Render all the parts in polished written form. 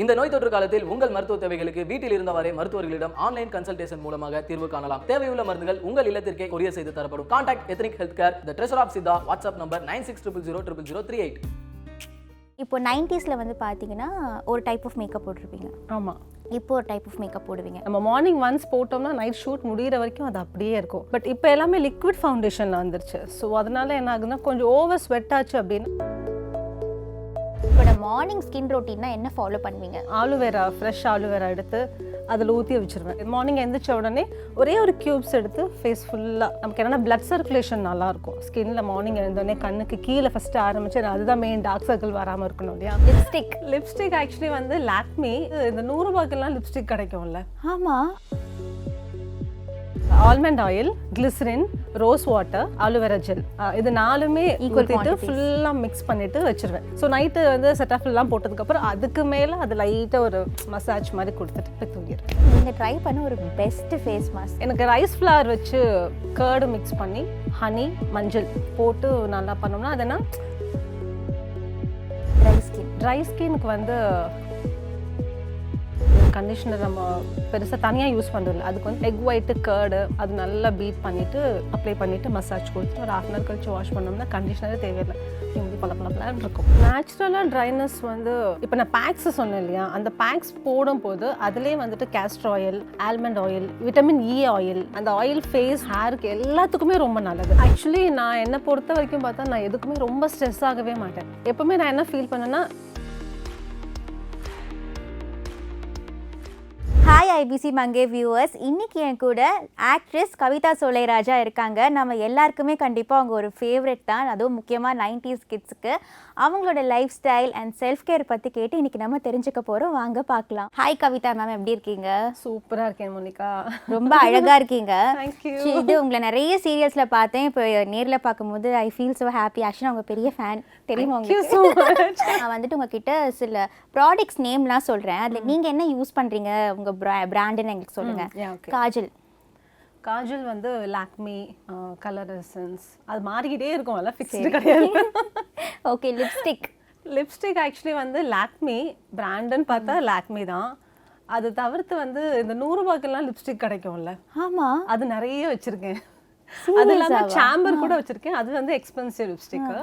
இந்த நோய் தொற்று காலத்தில் உங்கள் மருத்துவ தேவைகளுக்கு வீட்டில் இருந்தவரை மருத்துவர்களிடம் ஆன்லைன் கன்சல்டேஷன் மூலமாக தீர்வு காணலாம். தேவையுள்ள மருந்துகள் உங்கள் இல்லத்திற்கே கொரியர் செய்து தரப்படும். Contact ethnic health care, the treasure of Siddha. WhatsApp number 9600000038. இப்போ 90ஸ்ல வந்து பார்த்தீங்கன்னா ஒரு டைப் ஆஃப் மேக்கப் போட்டிருப்பீங்க. ஆமாம். இப்போ ஒரு டைப் ஆஃப் மேக்கப் போடுவீங்க. நம்ம மார்னிங் ஒன்ஸ் போட்டோம்னா நைட் ஷூட் முடிகிற வரைக்கும் அது அப்படியே இருக்கும். பட் இப்போ எல்லாமே லிக்விட் ஃபவுண்டேஷனில் வந்துருச்சு. ஸோ அதனால என்ன ஆகுதுன்னா கொஞ்சம் ஓவர் ஸ்வெட் ஆச்சு அப்படின்னு. இப்போ மார்னிங் ஸ்கின் ரொட்டீன்னா என்ன ஃபாலோ பண்ணுவீங்க? ஆலுவேரா, ஃப்ரெஷ் ஆலுவேரா எடுத்து அதில் ஊற்றி வச்சுருவேன். மார்னிங் எழுந்திரிச்ச உடனே ஒரே ஒரு க்யூப்ஸ் எடுத்து ஃபேஸ் ஃபுல்லாக நமக்கு என்னென்னா பிளட் சர்க்குலேஷன் நல்லாயிருக்கும். ஸ்கின்னில் மார்னிங் எழுந்தோடனே கண்ணுக்கு கீழே ஃபஸ்ட்டு ஆரம்பிச்சு அதுதான் மெயின் டார்க் சர்க்கிள் வராமல் இருக்கணும் இல்லையா? லிப்ஸ்டிக் ஆக்சுவலி வந்து லாக்மி இந்த 100 ரூபாய்க்கெல்லாம் லிப்ஸ்டிக் கிடைக்கும்ல. ஆமாம். Almond oil, glycerin, rose water, aloe vera gel, இது 4மே ஊற்றிட்டு ஃபுல்லாக மிக்ஸ் பண்ணிட்டு வச்சிருவேன். ஸோ நைட்டு வந்து செட்டாஃபில்லாம் போட்டதுக்கப்புறம் அதுக்கு மேலே அது லைட்டாக ஒரு மசாஜ் மாதிரி கொடுத்துட்டு தூங்கிடுவேன். நீங்கள் ட்ரை பண்ண ஒரு பெஸ்ட் ஃபேஸ் மாஸ்க் எனக்கு ரைஸ் ஃப்ளவர் வச்சு கர்டு மிக்ஸ் பண்ணி ஹனி, மஞ்சள் போட்டு நல்லா பண்ணோம்னா அதுனா ட்ரை ஸ்கின்னுக்கு வந்து கண்டிஷனர் நம்ம பெருசாக தனியாக யூஸ் பண்ணுறதில்ல. அதுக்கு வந்து எக் ஒயிட்டு, கர்டு அது நல்லா பீட் பண்ணிவிட்டு அப்ளை பண்ணிவிட்டு மசாஜ் கொடுத்துட்டு ஒரு 1/2 hour கழிச்சு வாஷ் பண்ணோம்னா கண்டிஷனரே தேவையில்லை. இப்படி பல இருக்கும். நேச்சுரலாக ட்ரைனஸ் வந்து இப்போ நான் பேக்ஸ் சொன்னேன் இல்லையா, அந்த பேக்ஸ் போடும்போது அதுலேயே வந்துட்டு castor oil, almond oil, vitamin E oil, அந்த ஆயில் ஃபேஸ், ஹேருக்கு எல்லாத்துக்குமே ரொம்ப நல்லது. ஆக்சுவலி நான் என்னை பொறுத்த வரைக்கும் பார்த்தா நான் எதுக்குமே ரொம்ப ஸ்ட்ரெஸ் ஆகவே மாட்டேன். எப்போவுமே நான் என்ன ஃபீல் பண்ணேன்னா, ஹாய் ஐபிசி மங்கை வியூவர்ஸ், இன்றைக்கி என் கூட ஆக்ட்ரஸ் கவிதா சோலைராஜா இருக்காங்க. நம்ம எல்லாருக்குமே கண்டிப்பாக அவங்க ஒரு ஃபேவரெட் தான், அதுவும் முக்கியமாக 90s கிட்ஸுக்கு. அவங்களோட life style and self care பற்றி கேட்டு இன்றைக்கி நம்ம தெரிஞ்சுக்க போகிறோம். வாங்க பார்க்கலாம். ஹாய் கவிதா மேம், எப்படி இருக்கீங்க? சூப்பராக இருக்கேன் மோனிகா. ரொம்ப அழகாக இருக்கீங்க. தேங்க்யூ. இது உங்களை நிறைய சீரியல்ஸில் பார்த்தேன், இப்போ நேரில் பார்க்கும்போது I feel so happy. Actually அவங்க பெரிய ஃபேன் தெரியுமா உங்களுக்கு? நான் வந்துட்டு உங்ககிட்ட சில ப்ராடக்ட்ஸ் நேம்லாம் சொல்கிறேன், அதில் நீங்கள் என்ன யூஸ் பண்ணுறீங்க, உங்கள் பிராண்டுன்னு எங்களுக்கு சொல்லுங்கள். காஜல் வந்து லாக்மி, கலர் எசன்ஸ், அது மாறிக்கிட்டே இருக்கும், அதெல்லாம் ஃபிக்ஸ்டு கிடையாது. ஓகே. லிப்ஸ்டிக் ஆக்சுவலி வந்து லாக்மி பிராண்டுன்னு பார்த்தா லாக்மி தான். அது தவிர்த்து வந்து இந்த 100 ரூபாய்க்கெல்லாம் லிப்ஸ்டிக் கிடைக்கும்ல. ஆமாம், அது நிறைய வச்சுருக்கேன். அது இல்லாமல் சாம்பர் கூட வச்சுருக்கேன். அது வந்து எக்ஸ்பென்சிவ் லிப்ஸ்டிக்கு.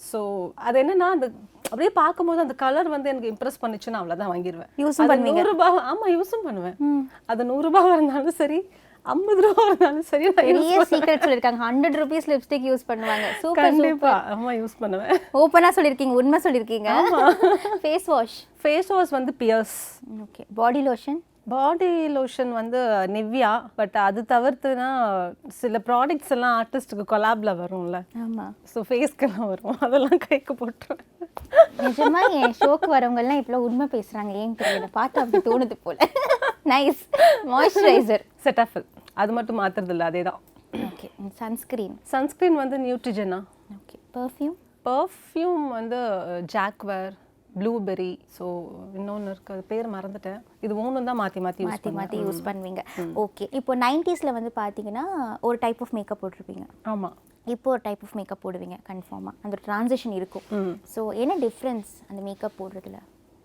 ஸோ அது என்னன்னா அந்த அப்படியே பார்க்கும்போது அந்த கலர் வந்து எனக்கு இம்ப்ரெஸ் பண்ணிச்சுன்னா அவ்வளோதான் வாங்கிடுவேன். யூஸும் பண்ணுவீங்க? 100 ரூபாய். ஆமாம், யூஸும் பண்ணுவேன். அது 100 ரூபாய் இருந்தாலும் சரி, 50 ரூபா இருந்தாலும் சரி. நிறைய சீக்ரெட் சொல்லிருக்காங்க. 100 rupees லிப்ஸ்டிக் யூஸ் பண்ணுவாங்க. சூப்பர். கண்டிப்பா. ஆமா, யூஸ் பண்ணுவேன். ஓபனா சொல்லிருக்கீங்க, உண்மை சொல்லிருக்கீங்க. ஃபேஸ் வாஷ் வந்து பியர்ஸ். ஓகே. பாடி லோஷன் வந்து நிவ்யா. பட் அது தவிர்த்துனா சில ப்ராடக்ட்ஸ் எல்லாம் ஆர்டிஸ்ட்டுக்கு கொலாப்ல வரும்ல. ஆமா. ஸோ ஃபேஸ்க்கெல்லாம் வரும், அதெல்லாம் கைக்கு போட்டுருவேன். நிஜமா என் ஷோக்கு வரவங்கெல்லாம் இப்போ உண்மை பேசுறாங்க, ஏன் தெரியல, பார்த்து அப்படி தோணுது போல. நைஸ். மாய்ஸ்சரைசர், செட்டாஃபில், அது மட்டும் மாத்துறது இல்லை, அதே தான். ஓகே. சன்ஸ்கிரீன் வந்து நியூட்ரிஜனா. ஓகே. பர்ஃப்யூம் வந்து ஜாக்வேர், ப்ளூபெரி. ஸோ இன்னொன்று இருக்குது, அது பேர் மறந்துட்டேன். இது 3 தான் மாற்றி யூஸ் பண்ணுவீங்க. ஓகே. இப்போ 90ஸ்ல வந்து பார்த்தீங்கன்னா ஒரு டைப் ஆஃப் மேக்கப் போட்டிருப்பீங்க. ஆமாம். இப்போ ஒரு டைப் ஆஃப் மேக்கப் போடுவீங்க கன்ஃபார்மாக. அந்த ட்ரான்சிஷன் இருக்கும். ஸோ என்ன டிஃப்ரென்ஸ் அந்த மேக்கப் போடுறதுல,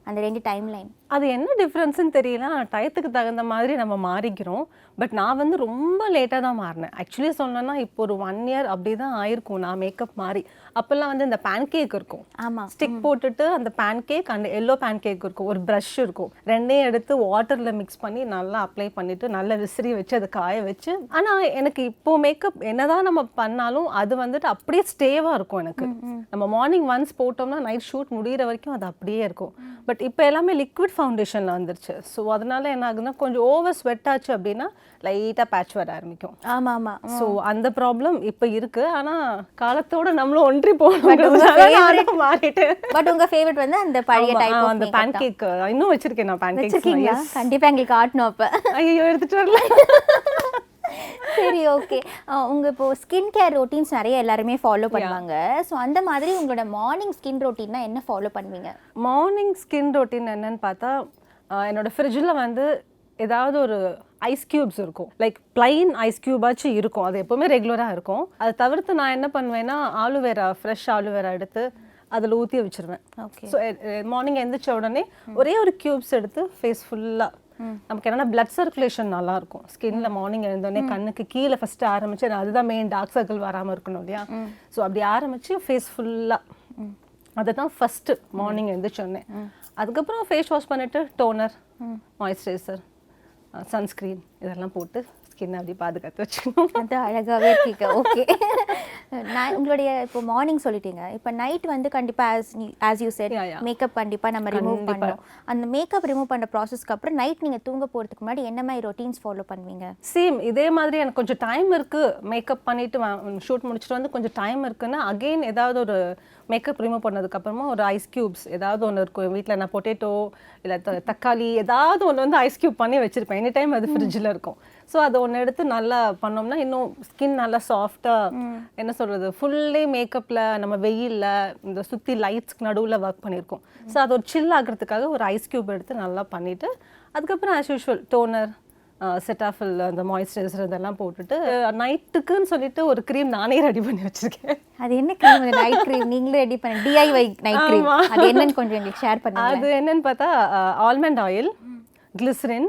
அந்த 2 டைம்லைன்? அது என்ன டிஃப்ரென்ஸ்ன்னு தெரியல. டயத்துக்கு தகுந்த மாதிரி நம்ம மாறிக்கிறோம். பட் நான் வந்து ரொம்ப லேட்டாக தான் மாறினேன். ஆக்சுவலி சொன்னேன்னா இப்போ ஒரு 1 year அப்படி தான் ஆயிருக்கும் நான் மேக்கப் மாறி. அப்போல்லாம் வந்து இந்த பேன்கேக் இருக்கும். ஆமாம். ஸ்டிக் போட்டுட்டு அந்த பேன்கேக் அண்ட் எல்லோ பேன்கேக் இருக்கும், ஒரு ப்ரஷ் இருக்கும், 2யும் எடுத்து வாட்டரில் மிக்ஸ் பண்ணி நல்லா அப்ளை பண்ணிவிட்டு நல்லா விசிறி வச்சு அதை காய வச்சு. ஆனால் எனக்கு இப்போது மேக்கப் என்னதான் நம்ம பண்ணாலும் அது வந்துட்டு அப்படியே ஸ்டேவாக இருக்கும் எனக்கு. நம்ம மார்னிங் ஒன்ஸ் போட்டோம்னா நைட் ஷூட் முடிகிற வரைக்கும் அது அப்படியே இருக்கும். பட் இப்போ எல்லாமே லிக்விட் ஃபவுண்டேஷனில் வந்துருச்சு. ஸோ அதனால என்ன ஆகுதுன்னா கொஞ்சம் ஓவர் ஸ்வெட் ஆச்சு அப்படின்னா லைட்டாக பேட்ச் வர ஆரம்பிக்கும். ஆமாம். ஸோ அந்த ப்ராப்ளம் இப்போ இருக்கு. ஆனால் காலத்தோட நம்மளும் ஒன்றி போகணும். மாறிட்டு. பட் உங்க ஃபேவரட் வந்து அந்த பழைய டைப் ஆஃப் அந்த பேன்கேக் இன்னும் வச்சிருக்கேன் நான். பேன்கேக் கண்டிப்பாக எங்களுக்கு காட்டணும். அப்போ ஐயோ, எடுத்துட்டு வரல. சரி, ஓகே. உங்கள் இப்போ ஸ்கின் கேர் ரொட்டீன்ஸ் நிறைய எல்லாருமே ஃபாலோ பண்ணுவாங்க. ஸோ அந்த மாதிரி உங்களோட மார்னிங் ஸ்கின் ரொட்டீன்னா என்ன ஃபாலோ பண்ணுவீங்க? மார்னிங் ஸ்கின் ரொட்டீன் என்னன்னு பார்த்தா, என்னோட ஃப்ரிட்ஜில் வந்து ஏதாவது ஒரு ஐஸ் க்யூப்ஸ் இருக்கும். லைக் பிளைன் ஐஸ் க்யூபாச்சும் இருக்கும். அது எப்போவுமே ரெகுலராக இருக்கும். அதை தவிர்த்து நான் என்ன பண்ணுவேன்னா ஆலுவேரா, ஃப்ரெஷ் ஆலுவேரா எடுத்து அதில் ஊற்றி வச்சுருவேன். ஓகே. ஸோ மார்னிங் எழுந்திரிச்ச உடனே ஒரே ஒரு க்யூப்ஸ் எடுத்து ஃபேஸ் ஃபுல்லாக, நமக்கு என்னென்னா பிளட் சர்க்குலேஷன் நல்லாயிருக்கும் ஸ்கின்ல. மார்னிங் எழுந்தோடனே கண்ணுக்கு கீழே ஃபஸ்ட்டு ஆரம்பிச்சு, அதுதான் மெயின், டார்க் சர்க்கிள் வராமல் இருக்கணும் இல்லையா. ஸோ அப்படி ஆரம்பித்து ஃபேஸ் ஃபுல்லாக, அதை தான் ஃபஸ்ட்டு மார்னிங் எழுந்திரிச்சோடனே. அதுக்கப்புறம் ஃபேஸ் வாஷ் பண்ணிவிட்டு டோனர், மாய்ஸ்சரைசர், சன்ஸ்க்ரீன் இதெல்லாம் போட்டு ஸ்கின் அப்படி பாதுகாத்து வச்சுக்கணும். அது அழகாகவே இருக்கீங்க. ஓகே. நான் உங்களுடைய இப்போ மார்னிங் சொல்லிட்டீங்க, இப்போ நைட் வந்து கண்டிப்பாக ஆஸ் யூ செட் மேக்கப் கண்டிப்பாக நம்ம ரிமூவ் பண்ணோம். அந்த மேக்கப் ரிமூவ் பண்ணுற ப்ராசஸ்க்கு அப்புறம் நைட் நீங்கள் தூங்க போகிறதுக்கு முன்னாடி என்ன மாதிரி ரொட்டீன்ஸ் ஃபாலோ பண்ணுவீங்க? சேம் இதே மாதிரி. எனக்கு கொஞ்சம் டைம் இருக்குது, மேக்கப் பண்ணிவிட்டு ஷூட் முடிச்சுட்டு வந்து கொஞ்சம் டைம் இருக்குன்னா அகெயின் ஏதாவது ஒரு மேக்கப் ரிமூவ் பண்ணதுக்கப்புறமா ஒரு ஐஸ் க்யூப்ஸ் ஏதாவது ஒன்று இருக்கும் வீட்டில். நான் பொட்டேட்டோ இல்லை தக்காளி ஏதாவது ஒன்று வந்து ஐஸ் க்யூப் பண்ணி வச்சுருப்பேன். எனி டைம் அது ஃப்ரிட்ஜில் இருக்கும். ஸோ அதை ஒன்று எடுத்து நல்லா பண்ணோம்னா இன்னும் ஸ்கின் நல்லா சாஃப்டாக, என்ன சொல்கிறது, ஃபுல்லி மேக்கப்பில் நம்ம வெயிலில் இந்த சுற்றி லைட்ஸ்க்கு நடுவில் ஒர்க் பண்ணியிருக்கோம். ஸோ அது ஒரு சில் ஆகிறதுக்காக ஒரு ஐஸ் க்யூப் எடுத்து நல்லா பண்ணிவிட்டு அதுக்கப்புறம் ஆஸ் யூஷுவல் டோனர், செட்டாஃபில், அந்த மாய்ஸ்சரைசர் இதெல்லாம் போட்டுட்டு நைட்டுக்குன்னு சொல்லிட்டு ஒரு க்ரீம் நானே ரெடி பண்ணி வச்சுருக்கேன். அது என்ன க்ரீம்? நைட் க்ரீம் நீங்களே ரெடி பண்ணி DIY நைட் க்ரீம், அது என்னன்னு கொஞ்சம் எங்களுக்கு ஷேர் பண்ணுங்க. அது என்னன்னு பார்த்தா almond oil, glycerin,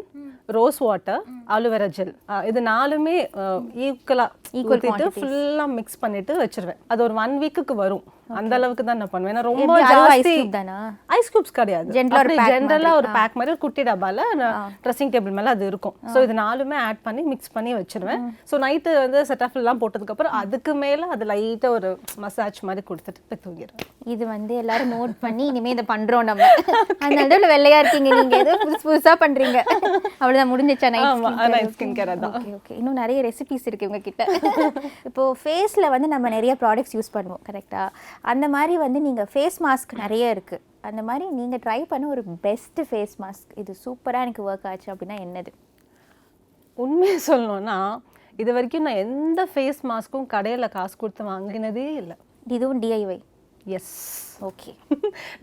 rose water, Aloe Vera gel, இது 4மே ஈக்குவலாக ஃபுல்லாக மிக்ஸ் பண்ணிட்டு வச்சிருவேன். அது ஒரு 1 வீக்குக்கு வரும். அந்த அளவுக்கு தான் நான் பண்ணுவேன். ரொம்ப ஜாஸ்தி ஐஸ் கியூப்ஸ் கிடையாது, ஜென்ரலா ஒரு பேக் மாதிரி ஒரு குட்டி டப்பால ட்ரெஸ்ஸிங் டேபிள் மேல அது இருக்கும். ஸோ இது 4மே ஆட் பண்ணி மிக்ஸ் பண்ணி வச்சிருவேன். ஸோ நைட்டு வந்து செட்டாஃபில் எல்லாம் போட்டதுக்கு அப்புறம் அதுக்கு மேல அது லைட்டா ஒரு மசாஜ் மாதிரி கொடுத்துட்டு போய் தூங்கிடுவேன். இது வந்து எல்லாரும் நோட் பண்ணி இனிமே இதை பண்றோம் நம்ம. அதனால வெள்ளையா இருக்கீங்க நீங்க, ஏதோ புதுசா பண்றீங்க. அவ்வளவுதான், முடிஞ்சிச்சா நைட் ஸ்கின் கேர்? அதான். Okay okay. இன்னும் நிறைய ரெசிபிஸ் இருக்கு உங்ககிட்ட. இப்போ ஃபேஸ்ல வந்து நம்ம நிறைய ப்ராடக்ட்ஸ் யூஸ் பண்ணுவோம் கரெக்டா? அந்த மாதிரி வந்து நீங்கள் ஃபேஸ் மாஸ்க் நிறைய இருக்குது, அந்த மாதிரி நீங்கள் ட்ரை பண்ண ஒரு பெஸ்ட்டு ஃபேஸ் மாஸ்க், இது சூப்பராக எனக்கு ஒர்க் ஆச்சு அப்படின்னா என்னது? உண்மையை சொல்லணும்னா இது வரைக்கும் நான் எந்த ஃபேஸ் மாஸ்க்கும் கடையில் காசு கொடுத்து வாங்கினதே இல்லை. இதுவும் DIY? எஸ். ஓகே.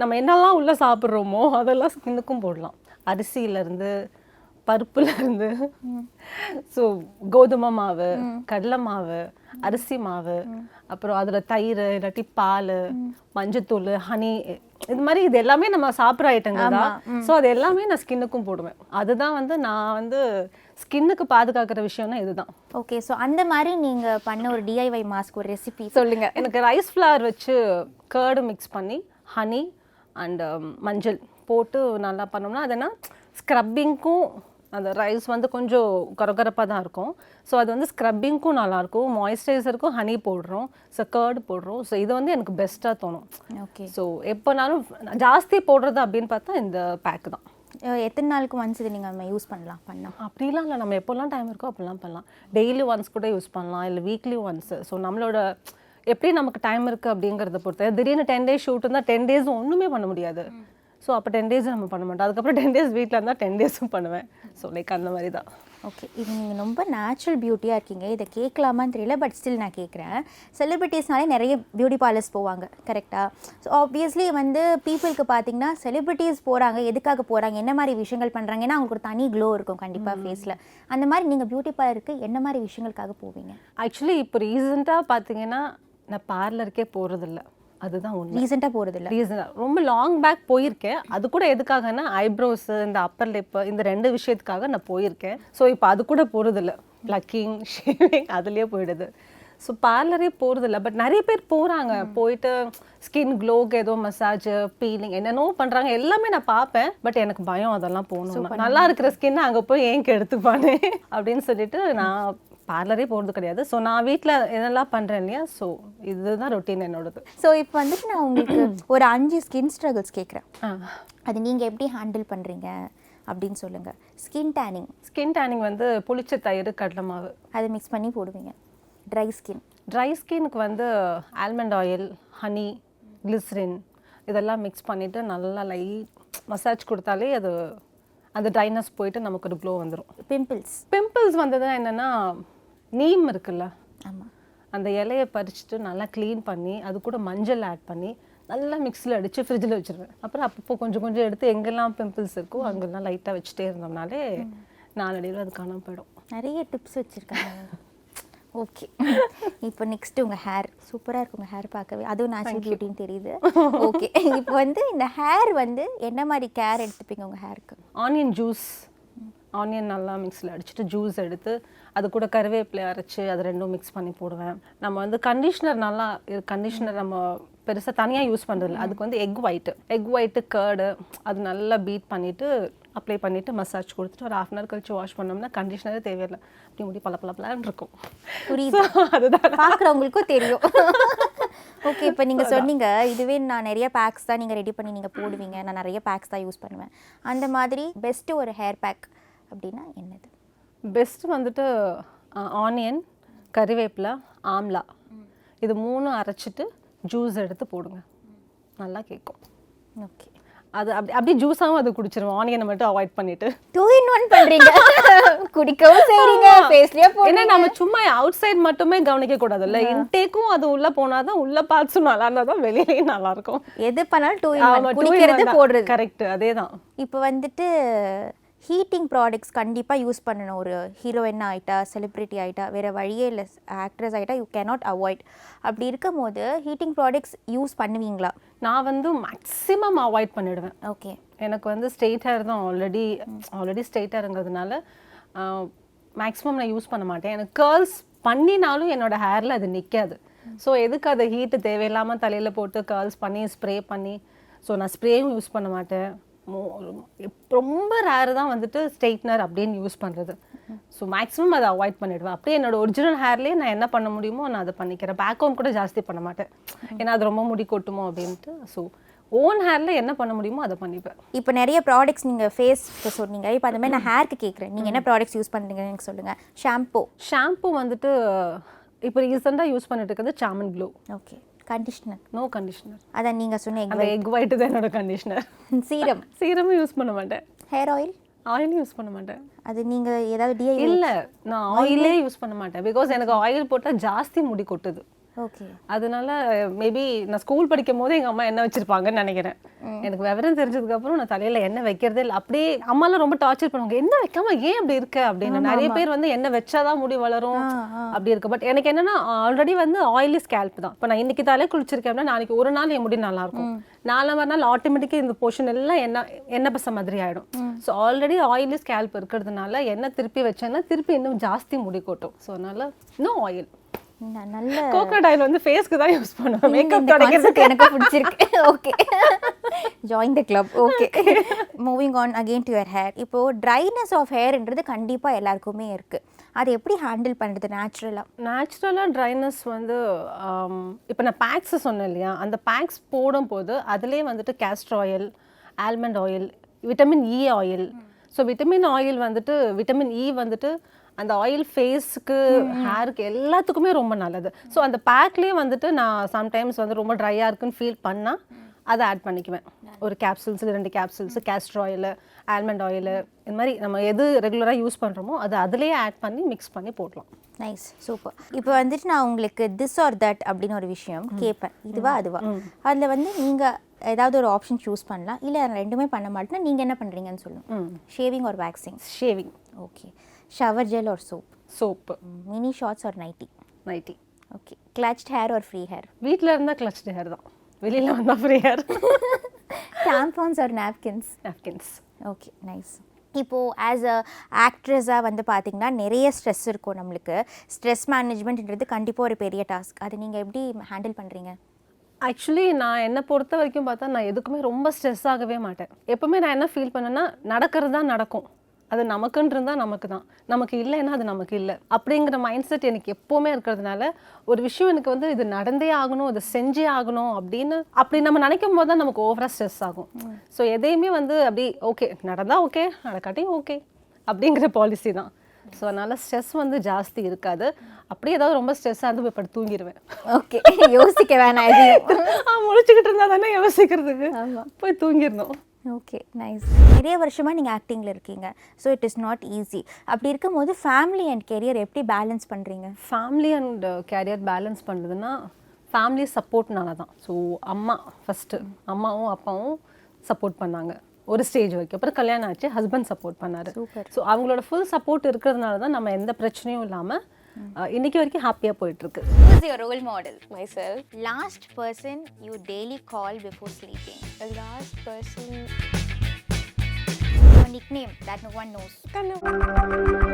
நம்ம என்னெல்லாம் உள்ளே சாப்பிட்றோமோ அதெல்லாம் ஸ்கின்னுக்கும் போடலாம். அரிசியிலேருந்து, பருப்புலேருந்து, ஸோ கோதுமை மாவு, கடலை மாவு, அரிசி மாவு, அப்புறம் அதில் தயிர், இல்லாட்டி பால், மஞ்சத்தூள், ஹனி, இது மாதிரி இது எல்லாமே நம்ம சாப்பிட்ற ஐட்டங்கள் தான். ஸோ அது எல்லாமே நான் ஸ்கின்னுக்கும் போடுவேன். அதுதான் வந்து நான் வந்து ஸ்கின்னுக்கு பாதுகாக்கிற விஷயம்னா இதுதான். ஓகே. ஸோ அந்த மாதிரி நீங்கள் பண்ண ஒரு DIY மாஸ்க் ஒரு ரெசிபி சொல்லுங்கள். எனக்கு ரைஸ் ஃப்ளவர் வச்சு கர்டு மிக்ஸ் பண்ணி ஹனி அண்ட் மஞ்சள் போட்டு நல்லா பண்ணோம்னா அதுனா ஸ்க்ரப்பிங்க்கும், அந்த ரைஸ் வந்து கொஞ்சம் கரகரப்பாக தான் இருக்கும். ஸோ அது வந்து ஸ்க்ரப்பிங்க்கும் நல்லாயிருக்கும், மாய்ஸ்சரைசருக்கும் ஹனி போடுறோம், ஸோ கர்டு போடுறோம். ஸோ இது வந்து எனக்கு பெஸ்ட்டாக தோணும். ஓகே. ஸோ எப்போனாலும் ஜாஸ்தி போடுறது அப்படின்னு பார்த்தா இந்த பேக்கு தான். எத்தனை நாளுக்கு ஒன்ஸ் இது நீங்கள் நம்ம யூஸ் பண்ணலாம்? அப்படிலாம் இல்லை, நம்ம எப்போல்லாம் டைம் இருக்கோ அப்படிலாம் பண்ணலாம். டெய்லி ஒன்ஸ் கூட யூஸ் பண்ணலாம், இல்லை வீக்லி ஒன்ஸ். ஸோ நம்மளோட எப்படி நமக்கு டைம் இருக்குது அப்படிங்கிறத பொறுத்து. திடீர்னு 10 days ஷூட் இருந்தால் 10 days ஒன்றுமே பண்ண முடியாது. ஸோ அப்போ 10 days நம்ம பண்ண மாட்டோம். அதுக்கப்புறம் 10 days வீட்டில் இருந்தால் 10 days பண்ணுவேன். ஸோ லைக் அந்த மாதிரி தான். ஓகே. இது நீங்கள் ரொம்ப நேச்சுரல் பியூட்டியாக இருக்கீங்க. இதை கேட்கலாமான்னு தெரியல, பட் ஸ்டில் நான் கேட்குறேன். செலிபிரிட்டிஸ்னாலே நிறைய பியூட்டி பார்லர்ஸ் போவாங்க கரெக்டாக? ஸோ ஆப்வியஸ்லி வந்து பீப்புளுக்கு பார்த்தீங்கன்னா செலிபிரிட்டிஸ் போகிறாங்க, எதுக்காக போகிறாங்க, என்ன மாதிரி விஷயங்கள் பண்ணுறாங்க, ஏன்னா அவங்களுக்கு ஒரு தனி க்ளோ இருக்கும் கண்டிப்பாக ஃபேஸில். அந்த மாதிரி நீங்கள் பியூட்டி பார்லருக்கு என்ன மாதிரி விஷயங்களுக்காக போவீங்க? ஆக்சுவலி இப்போ ரீசெண்டாக பார்த்தீங்கன்னா நான் பார்லருக்கே போகிறதில்ல. அதுதான் ஒன்று. ரீசெண்டாக போகிறதில்ல? ரொம்ப லாங் பேக் போயிருக்கேன். அது கூட எதுக்காகனா ஐப்ரோஸு, இந்த அப்பர் லிப்பு, இந்த 2 விஷயத்துக்காக நான் போயிருக்கேன். ஸோ இப்போ அது கூட போகிறதில்ல. ப்ளக்கிங், ஷேவிங் அதுலேயே போயிடுது. ஸோ பார்லரே போகிறதில்ல. பட் நிறைய பேர் போகிறாங்க, போயிட்டு ஸ்கின் க்ளோக்கு ஏதோ மசாஜ், பீலிங் என்னென்னோ பண்ணுறாங்க. எல்லாமே நான் பார்ப்பேன். பட் எனக்கு பயம் அதெல்லாம் போகணும். நல்லா இருக்கிற ஸ்கின்னை அங்கே போய் ஏன் எடுத்துப்பானே அப்படின்னு சொல்லிட்டு நான் பார்லரே போகிறது கிடையாது. ஸோ நான் வீட்டில் என்னெல்லாம் பண்ணுறேன் இல்லையா, ஸோ இதுதான் ரொட்டீன் என்னோடது. ஸோ இப்போ வந்துட்டு நான் உங்களுக்கு ஒரு 5 ஸ்கின் ஸ்ட்ரகிள்ஸ் கேட்குறேன், அது நீங்கள் எப்படி ஹேண்டில் பண்ணுறீங்க அப்படின்னு சொல்லுங்கள். ஸ்கின் டேனிங் வந்து புளிச்ச தயிர், கடலை மாவு அதை மிக்ஸ் பண்ணி போடுவீங்க. ட்ரை ஸ்கின்னுக்கு வந்து ஆல்மண்ட் ஆயில், ஹனி, கிளிசரின் இதெல்லாம் மிக்ஸ் பண்ணிவிட்டு நல்லா லைட் மசாஜ் கொடுத்தாலே அது அந்த ட்ரைனஸ் போயிட்டு நமக்கு ஒரு க்ளோ வந்துடும். பிம்பிள்ஸ் வந்ததுன்னா என்னென்னா, நீம் இருக்குல்ல, ஆமாம், அந்த இலையை பறிச்சுட்டு நல்லா க்ளீன் பண்ணி அது கூட மஞ்சள் ஆட் பண்ணி நல்லா மிக்ஸில் அடித்து ஃப்ரிட்ஜில் வச்சுருவேன். அப்புறம் அப்பப்போ கொஞ்சம் கொஞ்சம் எடுத்து எங்கெல்லாம் பிம்பிள்ஸ் இருக்கோ அங்கெல்லாம் லைட்டாக வச்சுட்டே இருந்தோம்னாலே நாளடைவில் அது காணாமல் போயிடும். நிறைய டிப்ஸ் வச்சுருக்காங்க. ஓகே. இப்போ நெக்ஸ்ட் உங்கள் ஹேர் சூப்பராக இருக்கு. உங்கள் ஹேர் பார்க்கவே அதுவும் நேச்சுரல் பியூட்டின்னு தெரியுது. ஓகே, இப்போ வந்து இந்த ஹேர் வந்து என்ன மாதிரி கேர் எடுத்துப்பீங்க உங்கள் ஹேருக்கு? ஆனியன் ஜூஸ், ஆனியன் நல்லா மிக்ஸில் அடிச்சுட்டு ஜூஸ் எடுத்து அது கூட கருவேப்பிலை அரைச்சி அது ரெண்டும் மிக்ஸ் பண்ணி போடுவேன். நம்ம வந்து கண்டிஷ்னர் நல்லா கண்டிஷ்னர் நம்ம பெருசாக தனியாக யூஸ் பண்ணுறதில்ல. அதுக்கு வந்து எக் ஒயிட்டு கர்டு அது நல்லா பீட் பண்ணிவிட்டு அப்ளை பண்ணிவிட்டு மசாஜ் கொடுத்துட்டு ஒரு 1/2 hour கழிச்சு வாஷ் பண்ணோம்னா கண்டிஷ்னரே தேவையில்லை. அப்படி முடி பளபளன்னு இருக்கும். புரியுது, அதுதான் பார்க்குறவங்களுக்கும் தெரியும். ஓகே, இப்போ நீங்கள் சொன்னீங்க இதுவே நான் நிறைய பேக்ஸ் தான் நீங்கள் ரெடி பண்ணி நீங்கள் போடுவீங்க, நான் நிறைய பேக்ஸ் தான் யூஸ் பண்ணுவேன். அந்த மாதிரி பெஸ்ட்டு ஒரு ஹேர் பேக் அப்படின்னா என்னது? பெஸ்ட்டு வந்துட்டு ஆனியன், கறிவேப்பிலை, ஆம்லா இது 3 அரைச்சிட்டு ஜூஸ் எடுத்து போடுங்க, நல்லா கேட்கும். ஓகே, அது அப்படியே ஜூஸாகவும் அது குடிச்சிருவோம். ஆனியனை மட்டும் அவாய்ட் பண்ணிட்டு 2 in 1 பண்ணுறீங்க. குடிக்கவும் செய்றீங்க, ஃபேஸ்லேயே போடுங்க. ஏன்னா நம்ம சும்மா அவுட் சைட் மட்டுமே கவனிக்க கூடாதுல்ல, இன்டேக்கும் அது உள்ள போனாதான் உள்ள பார்ட்ஸும் நல்லா இருந்தால் தான் வெளியிலேயும் நல்லா இருக்கும். எது பண்ணாலும் 2 in 1 குடிக்கிறது போடுறது. கரெக்ட், அதே தான். இப்போ வந்துட்டு ஹீட்டிங் ப்ராடக்ட்ஸ் கண்டிப்பாக யூஸ் பண்ணணும். ஒரு ஹீரோயின் ஆகிட்டா, செலிப்ரிட்டி ஆகிட்டா, வேறு வழியே இல்லை, ஆக்ட்ரஸ் ஆகிட்டா யூ கேனாட் அவாய்ட். அப்படி இருக்கும் போது ஹீட்டிங் ப்ராடக்ட்ஸ் யூஸ் பண்ணுவீங்களா? நான் வந்து மேக்ஸிமம் அவாய்ட் பண்ணிடுவேன். ஓகே, எனக்கு வந்து ஸ்ட்ரெயிட் ஹேர் தான் ஆல்ரெடி ஸ்ட்ரெயிட் ஹேருங்கிறதுனால மேக்ஸிமம் நான் யூஸ் பண்ண மாட்டேன். எனக்கு கேர்ள்ஸ் பண்ணினாலும் என்னோடய ஹேரில் அது நிற்காது. ஸோ எதுக்கு அதை ஹீட்டு தேவையில்லாமல் தலையில் போட்டு கேர்ள்ஸ் பண்ணி ஸ்ப்ரே பண்ணி, ஸோ நான் ஸ்ப்ரேயும் யூஸ் பண்ண மாட்டேன். ரொம்ப ரேரு தான் வந்துட்டு ஸ்ட்ரெயிட்னர் அப்படின்னு யூஸ் பண்ணுறது. ஸோ மேக்ஸிமம் அதை அவாய்ட் பண்ணிடுவேன். அப்படியே என்னோட ஒரிஜினல் ஹேர்லேயே நான் என்ன பண்ண முடியுமோ நான் அதை பண்ணிக்கிறேன். பேக் ஹோம் கூட ஜாஸ்தி பண்ண மாட்டேன், ஏன்னா அது ரொம்ப முடி கொட்டுமோ அப்படின்ட்டு. ஸோ ஓன் ஹேரில் என்ன பண்ண முடியுமோ அதை பண்ணிப்பேன். இப்போ நிறைய ப்ராடக்ட்ஸ் நீங்கள் ஃபேஸ்க்கு சொன்னீங்க, இப்போ அந்த மாதிரி நான் ஹேருக்கு கேட்குறேன், நீங்கள் என்ன ப்ராடக்ட்ஸ் யூஸ் பண்ணுறீங்கன்னு எனக்கு சொல்லுங்கள். ஷாம்பு வந்துட்டு இப்போ ரீசெண்டாக யூஸ் பண்ணிட்டு இருக்கிறது சாமன் க்ளோ. Okay, conditioner? No conditioner. அதான் நீங்கள் சொன்னீங்க அந்த எக் ஒயிட்டு தான் என்னோட கண்டிஷனர். சீரமும் யூஸ் பண்ண மாட்டேன். ஹேர் ஆயிலும் யூஸ் பண்ண மாட்டேன். அது நீங்கள் ஏதாவது இல்லை, நான் ஆயிலே யூஸ் பண்ண மாட்டேன். பிகாஸ் எனக்கு ஆயில் போட்டால் ஜாஸ்தி முடி கொட்டுது. ஓகே, அதனால மேபி நான் ஸ்கூல் படிக்கும் போது எங்கள் அம்மா எண்ணெய் வச்சிருப்பாங்கன்னு நினைக்கிறேன். எனக்கு விவரம் தெரிஞ்சதுக்கப்புறம் நான் தலையில் எண்ணெய் வைக்கிறதே இல்லை. அப்படியே அம்மாலாம் ரொம்ப டார்ச்சர் பண்ணுவாங்க, எண்ணெய் வைக்காம ஏன் அப்படி இருக்க அப்படின்னு. நிறைய பேர் வந்து எண்ணெய் வச்சாதான் முடி வளரும் அப்படி இருக்கு. பட் எனக்கு என்னன்னா ஆல்ரெடி வந்து ஆயிலி ஸ்கேல்ப் தான். இப்போ நான் இன்னைக்கு தலையை குளிச்சிருக்கேன் அப்படின்னா நாளைக்கு ஒரு நாள் என் முடி நல்லா இருக்கும், 4 நாள் ஆட்டோமேட்டிக்காக இந்த போர்ஷன் எல்லாம் எண்ணெய் பச மாதிரி ஆகிடும். ஸோ ஆல்ரெடி ஆயிலி ஸ்கேல்ப் இருக்கிறதுனால எண்ணெய் திருப்பி வச்சேன்னா திருப்பி இன்னும் ஜாஸ்தி முடி கொட்டும். ஸோ அதனால இன்னும் ஆயில் நல்ல கோகனட் ஆயில் வந்து ஃபேஸ்க்கு தான் யூஸ் பண்ணுவேன். மேக்கப் தொடங்கிறதுக்கு எனக்கு பிடிச்சிருக்கு. Okay, join the club. Okay, moving on again to your hair. இப்போது ட்ரைனஸ் ஆஃப் ஹேர்ன்றது கண்டிப்பாக எல்லாருக்குமே இருக்குது. அதை எப்படி ஹேண்டில் பண்ணுறது நேச்சுரலாக? ட்ரைனஸ் வந்து இப்போ நான் பேக்ஸ் சொன்னேன் இல்லையா, அந்த பேக்ஸ் போடும்போது அதுலேயே வந்துட்டு castor oil, almond oil, vitamin E oil. So vitamin oil வந்துட்டு விட்டமின் இ வந்துட்டு அந்த ஆயில் ஃபேஸுக்கு, ஹேருக்கு எல்லாத்துக்குமே ரொம்ப நல்லது. ஸோ அந்த பேக்லேயே வந்துட்டு நான் சம்டைம்ஸ் வந்து ரொம்ப ட்ரையாக இருக்குன்னு ஃபீல் பண்ணால் அதை ஆட் பண்ணிக்குவேன். ஒரு capsules 2 capsules castor oil, almond oil, இந்த மாதிரி நம்ம எது ரெகுலராக யூஸ் பண்ணுறோமோ அது அதுலேயே ஆட் பண்ணி மிக்ஸ் பண்ணி போடலாம். Nice, super. இப்போ வந்துட்டு நான் உங்களுக்கு திஸ் ஆர் தட் அப்படின்னு ஒரு விஷயம் கேட்பேன், இதுவா அதுவா. அதில் வந்து நீங்கள் ஏதாவது ஒரு ஆப்ஷன் சூஸ் பண்ணலாம், இல்லை ரெண்டுமே பண்ண மாட்டேன்னா நீங்கள் என்ன பண்ணுறீங்கன்னு சொல்லுங்கள். Shaving or waxing? Shaving. Okay. Shower gel or soap? Mini shorts or nightie? Okay. Clutched hair or free hair? வீட்டில் இருந்தால் கிளச்ட் ஹேர் தான், வெளியில் வந்தால் free hair. Tampons or napkins? Okay, nice. இப்போது ஆஸ் அ ஆக்ட்ரஸாக வந்து பார்த்திங்கன்னா நிறைய ஸ்ட்ரெஸ் இருக்கும் நம்மளுக்கு. ஸ்ட்ரெஸ் மேனேஜ்மெண்ட்ன்றது கண்டிப்பாக ஒரு பெரிய டாஸ்க். அது நீங்கள் எப்படி ஹேண்டில் பண்ணுறீங்க? ஆக்சுவலி நான் என்னை பொறுத்த வரைக்கும் பார்த்தா நான் எதுக்குமே ரொம்ப ஸ்ட்ரெஸ் ஆகவே மாட்டேன். எப்போவுமே நான் என்ன ஃபீல் பண்ணேன்னா நடக்கிறது தான் நடக்கும், அது நமக்குன்னு இருந்தால் நமக்கு தான், நமக்கு இல்லைன்னா அது நமக்கு இல்லை அப்படிங்கிற மைண்ட் செட் எனக்கு எப்போவுமே இருக்கிறதுனால ஒரு விஷயம் எனக்கு வந்து இது நடந்தே ஆகணும், இது செஞ்சே ஆகணும் அப்படி நம்ம நினைக்கும் போது தான் நமக்கு ஓவராக ஸ்ட்ரெஸ் ஆகும். ஸோ எதையுமே வந்து அப்படி ஓகே நடந்தால் ஓகே, நடக்காட்டியும் ஓகே அப்படிங்கிற பாலிசி தான். ஸோ அதனால் ஸ்ட்ரெஸ் வந்து ஜாஸ்தி இருக்காது. அப்படியே ஏதாவது ரொம்ப ஸ்ட்ரெஸ்ஸாக இருந்து போய் படுத்து தூங்கிடுவேன். ஓகே, யோசிக்க வேணாம், முழிச்சுக்கிட்டு இருந்தால் தானே யோசிக்கிறதுக்கு, போய் தூங்கிடணும். Okay, nice. நிறைய வருஷமாக நீங்கள் ஆக்டிங்கில் இருக்கீங்க, so it is not easy. அப்படி இருக்கும்போது ஃபேமிலி அண்ட் கெரியர் எப்படி பேலன்ஸ் பண்ணுறீங்க? ஃபேமிலி அண்ட் கேரியர் பேலன்ஸ் பண்ணுறதுன்னா ஃபேமிலி சப்போர்ட்னால தான். ஸோ ஃபஸ்ட்டு அம்மாவும் அப்பாவும் சப்போர்ட் பண்ணாங்க ஒரு ஸ்டேஜ் வரைக்கும். அப்புறம் கல்யாணம் ஆச்சு, ஹஸ்பண்ட் சப்போர்ட் பண்ணார். ஸோ அவங்களோட ஃபுல் சப்போர்ட் இருக்கிறதுனால தான் நம்ம எந்த பிரச்சனையும் இல்லாமல் இன்னைக்கு வரைக்கும் ஹாப்பியாக போயிட்டுருக்கு. Who is your role model? Myself. Last person you daily call before sleeping. The last person. Your nickname that no one knows. Kanna.